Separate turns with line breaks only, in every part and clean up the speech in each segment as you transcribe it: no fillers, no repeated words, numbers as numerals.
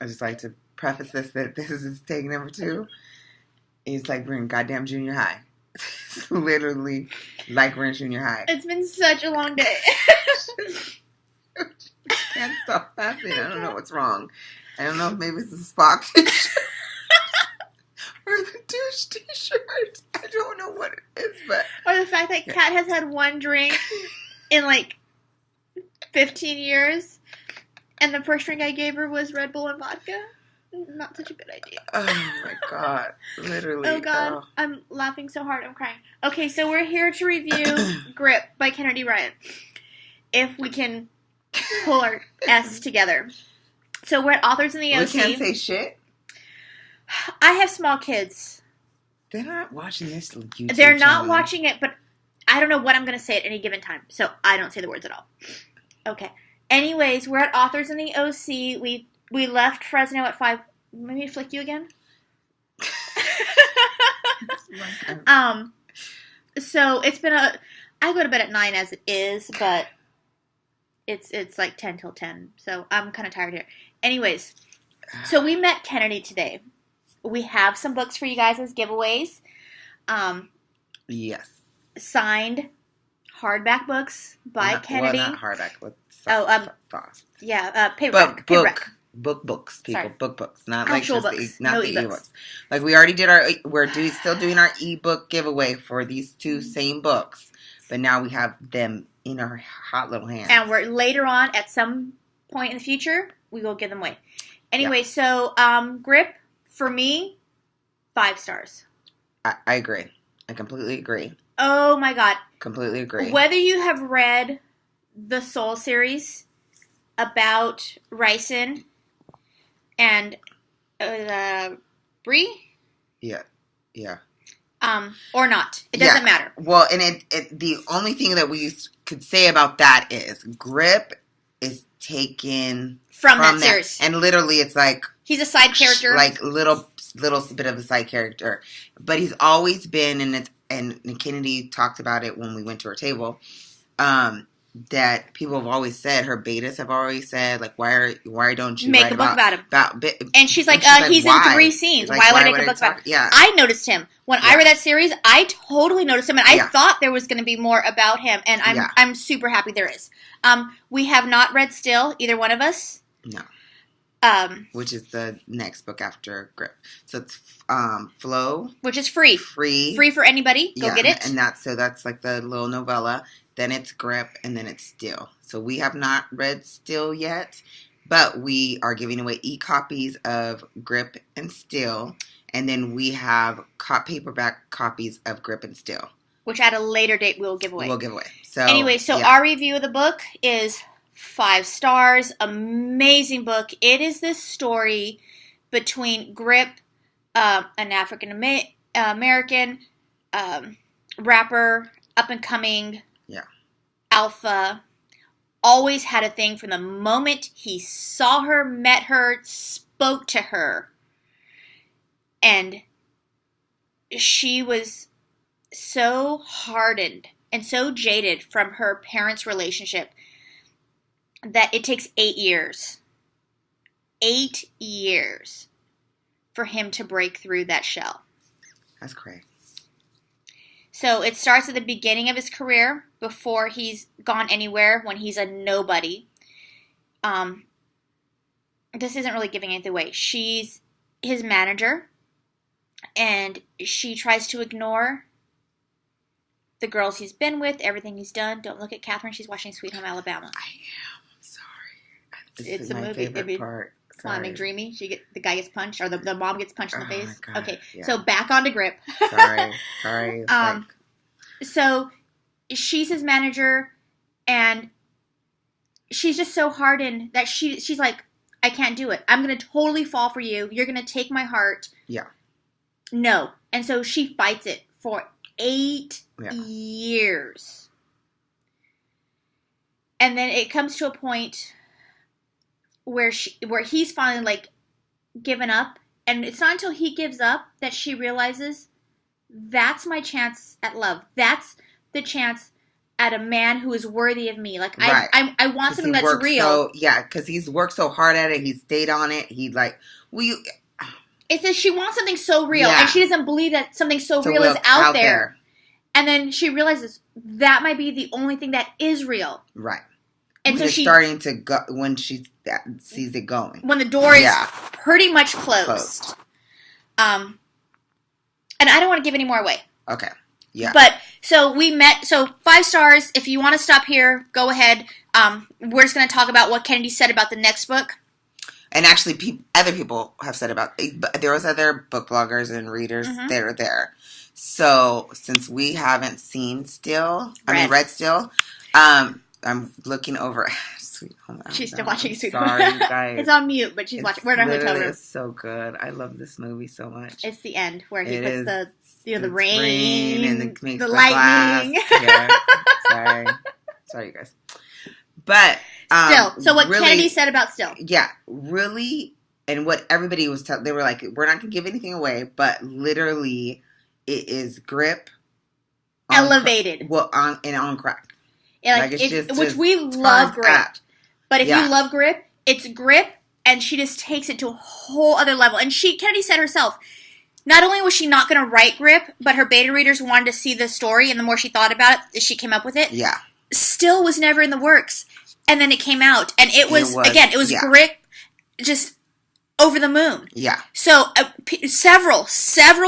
I just like to preface this that this is take number 2. It's like we're in goddamn junior high. It's literally like we're in junior high.
It's been such a long day.
Can't stop laughing. I don't know what's wrong. I don't know if maybe it's the Spock t-shirt or the douche t-shirt. I don't know what it is, but...
Or the fact that Kat has had one drink in like 15 years, and the first drink I gave her was Red Bull and vodka. Not such a good idea.
Oh my god. Literally.
Oh god. I'm laughing so hard I'm crying. Okay, so we're here to review Grip by Kennedy Ryan. If we can pull our S together. So we're at Authors in the OC.
We can't say shit?
I have small kids.
They're not watching this YouTube
They're not
channel.
watching it, but I don't know what I'm going to say at any given time. So I don't say the words at all. Okay. Anyways, we're at Authors in the OC. We left Fresno at 5. Let me flick you again. So it's been I go to bed at 9 as it is, but it's like 10 till 10. So I'm kind of tired here. Anyways, so we met Kennedy today. We have some books for you guys as giveaways.
Yes.
Signed hardback books by Kennedy.
Well, not hardback.
Paperback.
Books, people.
Sorry.
Books. Not
actual
like
books.
not
No
the
ebooks.
ebooks. Like we already did still doing our ebook giveaway for these 2 same books, but now we have them in our hot little hands.
And we're later on, at some point in the future, we will give them away. Anyway, So Grip, for me, 5 stars.
I agree. I completely agree.
Oh my god.
Completely agree.
Whether you have read the Soul series about Ryson and Bree?
Yeah.
Or not. It doesn't matter.
Well, and it the only thing that we could say about that is Grip is taken
from that series.
And literally it's like...
He's a side character.
Like little bit of a side character. But he's always been, and Kennedy talked about it when we went to her table, that people have always said, her betas have always said, like, why don't you
make a book about him? And she's like, he's
why?
in 3 scenes.
Like,
why would I make a book about him?
Yeah.
I noticed him. When I read that series, I totally noticed him, and I thought there was going to be more about him, and I'm super happy there is. We have not read Still, either one of us.
No. Which is the next book after Grip. So it's Flow.
Which is free. Free for anybody. Go get it.
And that's like the little novella. Then it's Grip, and then it's Still. So we have not read Still yet, but we are giving away e-copies of Grip and Still, and then we have paperback copies of Grip and Still.
Which at a later date we'll give away.
So
anyway, our review of the book is 5 stars. Amazing book. It is this story between Grip, an African American rapper, up and coming, alpha, always had a thing from the moment he saw her, met her, spoke to her. And she was so hardened and so jaded from her parents' relationship that it takes 8 years. 8 years for him to break through that shell.
That's great.
So it starts at the beginning of his career, before he's gone anywhere, when he's a nobody. This isn't really giving anything away. She's his manager, and she tries to ignore the girls he's been with, everything he's done. Don't look at Catherine. She's watching Sweet Home Alabama.
I am. I'm sorry. This
it's
is
a
my
movie.
favorite part.
Climbing Dreamy. The guy gets punched, or the mom gets punched in the face.
God,
okay,
yeah.
So back on to Grip.
Sorry.
So she's his manager, and she's just so hardened that she's like, I can't do it. I'm going to totally fall for you. You're going to take my heart.
Yeah.
No. And so she fights it for 8 years. And then it comes to a point where he's finally like given up, and it's not until he gives up that she realizes, that's my chance at love. That's the chance at a man who is worthy of me. Like,
right.
I want something that's real.
Because he's worked so hard at it. He stayed on it. He like,
It says she wants something so real, and she doesn't believe that something so real is out there. And then she realizes that might be the only thing that is real.
Right.
And so
she's starting to go when she sees it going.
When the door is pretty much closed. And I don't want to give any more away.
Okay. Yeah.
But, so we met, so 5 stars. If you want to stop here, go ahead. We're just going to talk about what Kennedy said about the next book.
And actually, other people have said about, there was other book bloggers and readers that are there. So, since we haven't seen read still, I'm looking over Sweet Home Alabama.
She's still watching Sweet Home
Alabama. Sorry, guys.
It's on mute, but she's watching. We're in our hotel room.
It's so good. I love this movie so much.
It's the end where he puts the rain
and it makes
the lightning.
Sorry, you guys. But
Still, so what really, Kennedy said about Still.
Yeah, really, and what everybody was they were like, we're not going to give anything away, but literally, it is grip.
Elevated.
On crack.
Yeah, like it's just, which we love grip. But if you love grip, it's grip, and she just takes it to a whole other level. And Kennedy said herself, not only was she not going to write grip, but her beta readers wanted to see the story, and the more she thought about it, she came up with it.
Yeah.
Still was never in the works. And then it came out, and it was grip, just over the moon.
Yeah.
So several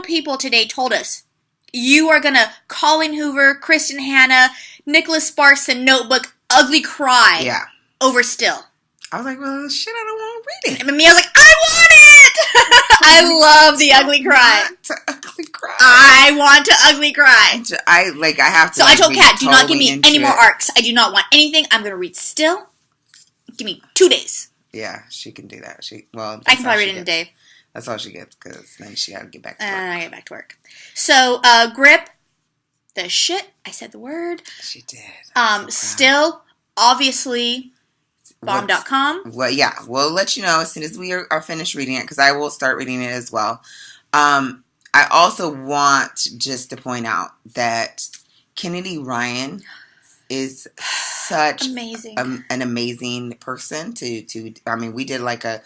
people today told us, you are going to Colleen Hoover, Kristen Hanna, Nicholas Sparks, and Notebook ugly cry over Still.
I was like, well, shit, I don't want to read it.
And me, I was like, I want it! I love the ugly cry.
Ugly cry.
I want to ugly cry.
I have to.
So I told Kat, do not give me any more arcs. I do not want anything. I'm going to read Still. Give me 2 days.
Yeah, she can do that.
I can probably read it in a day.
That's all she gets, because then she got to get back to work.
I get back to work. So, grip, the shit. I said the word.
She did.
Still, obviously, bomb.com.
Well, yeah, we'll let you know as soon as we are finished reading it, because I will start reading it as well. I also want just to point out that Kennedy Ryan is such
amazing.
An amazing person we did like a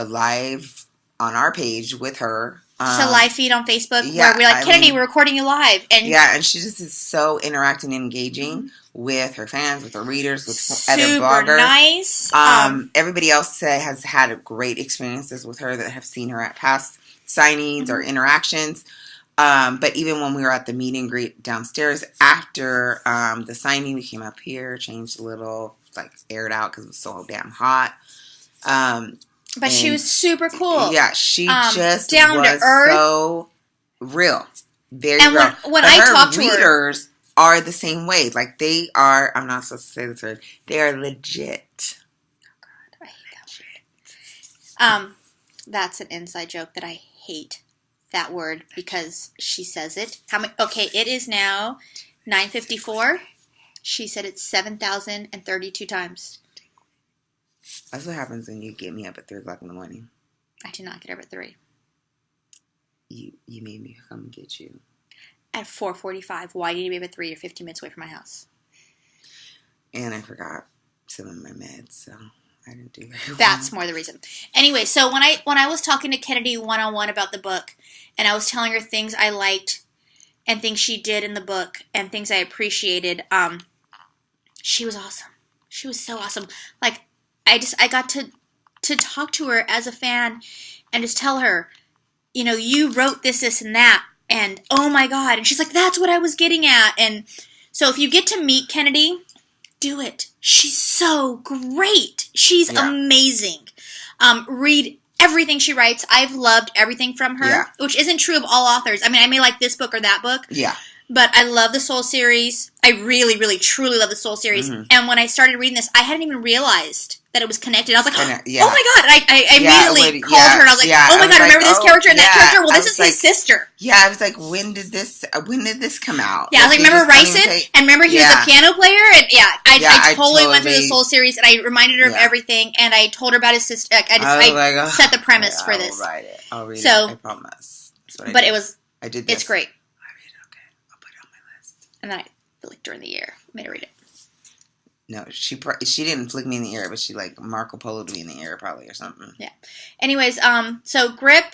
live on our page with her.
Just a live feed on Facebook where we're like, Kennedy, we're recording you live.
And she just is so interacting and engaging with her fans, with her readers, with other
bloggers. Super nice.
Everybody else has had great experiences with her that have seen her at past signings or interactions. But even when we were at the meet and greet downstairs after the signing, we came up here, changed a little, like aired out because it was so damn hot.
But she was super cool.
Yeah, she just
down
was
to earth.
So real. Very
and
real.
When I talk to
readers are the same way. Like they are, I'm not supposed to say this word, they are legit.
Oh God, I hate that word. That's an inside joke that I hate that word because she says it. Okay, it is now 9:54. She said it 7,032 times.
That's what happens when you get me up at 3 o'clock in the morning.
I did not get up at 3.
You made me come get you.
At 4:45. Why did you be up at 3? You're 15 minutes away from my house.
And I forgot some of my meds, so I didn't do that.
That's more the reason. Anyway, so when I was talking to Kennedy one-on-one about the book, and I was telling her things I liked and things she did in the book and things I appreciated, she was awesome. She was so awesome. Like, I got to talk to her as a fan and just tell her, you wrote this, and that, and oh my God. And she's like, that's what I was getting at. And so if you get to meet Kennedy, do it. She's so great. She's amazing. Read everything she writes. I've loved everything from her, which isn't true of all authors. I mean, I may like this book or that book. Yeah. But I love the Soul series. I really, really, truly love the Soul series. Mm-hmm. And when I started reading this, I hadn't even realized that it was connected. I was like, oh my God. And I immediately called her and I was like, oh my God, remember this character and that character? Well, this is his sister.
Yeah, I was like, when did this come out?
Yeah, I was like, remember Ryson? And remember he was a piano player? And I totally went through the Soul series and I reminded her of everything and I told her about his sister. I set the premise for this.
I'll write it. I'll read it. I promise.
But it was,
I did this.
It's great.
I read it, okay. I'll put it on my list.
And then flicked her in the ear. Made her read it.
No, she didn't flick me in the ear, but she like Marco Polo'd me in the ear probably or something.
Yeah. Anyways, so Grip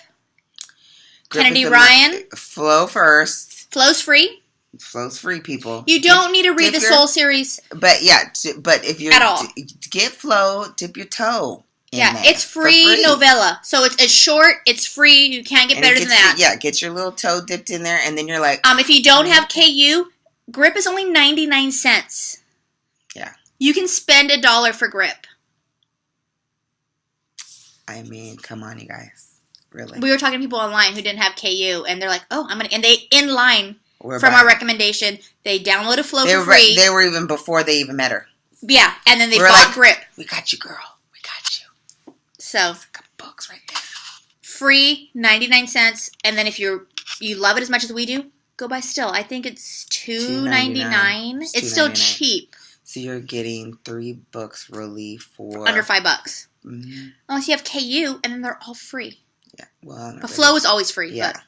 Kennedy Ryan.
Flow first.
Flow's free.
Flow's free, people.
You don't need to read the Soul series.
But yeah, but if you're
at all,
get Flow, dip your toe.
Yeah, it's free novella, so it's short. It's free. You can't get better than that.
Yeah, get your little toe dipped in there, and then you're like,
if you don't have KU, Grip is only 99 cents.
Yeah,
you can spend $1 for Grip.
I mean, come on, you guys, really.
We were talking to people online who didn't have KU, and they're like, "Oh, I'm gonna," and they in line from our recommendation. They downloaded Flow for free.
They were even before they even met her.
Yeah, and then they bought Grip.
We got you, girl. We got you.
So,
books right there.
Free, 99 cents. And then if you love it as much as we do, go buy Still. I think it's $2.99. It's still cheap.
So you're getting 3 books really for
under $5.
Mm-hmm.
Unless you have KU, and then they're all free.
Yeah, well,
but really. Flow is always free.
Yeah,
but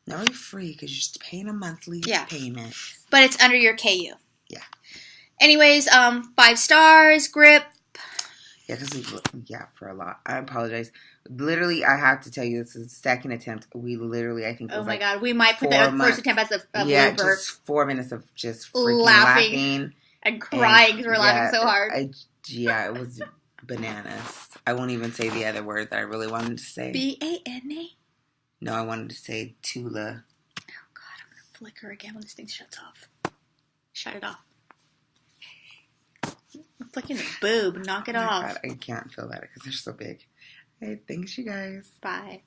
not really free because you're just paying a monthly payment.
But it's under your KU.
Yeah.
Anyways, 5 stars. Grip.
Yeah, for a lot. I apologize. Literally, I have to tell you, this is the second attempt. We literally, I think, it was
my God, we might put the first attempt as a blooper.
Just 4 minutes of just freaking laughing
and crying because we're laughing so hard.
It was bananas. I won't even say the other word that I really wanted to say.
BANA?
No, I wanted to say Tula.
Oh God, I'm gonna flicker again when this thing shuts off. Shut it off. I'm flicking the boob. Knock it off.
God, I can't feel that because they're so big. Hey, thanks, you guys.
Bye.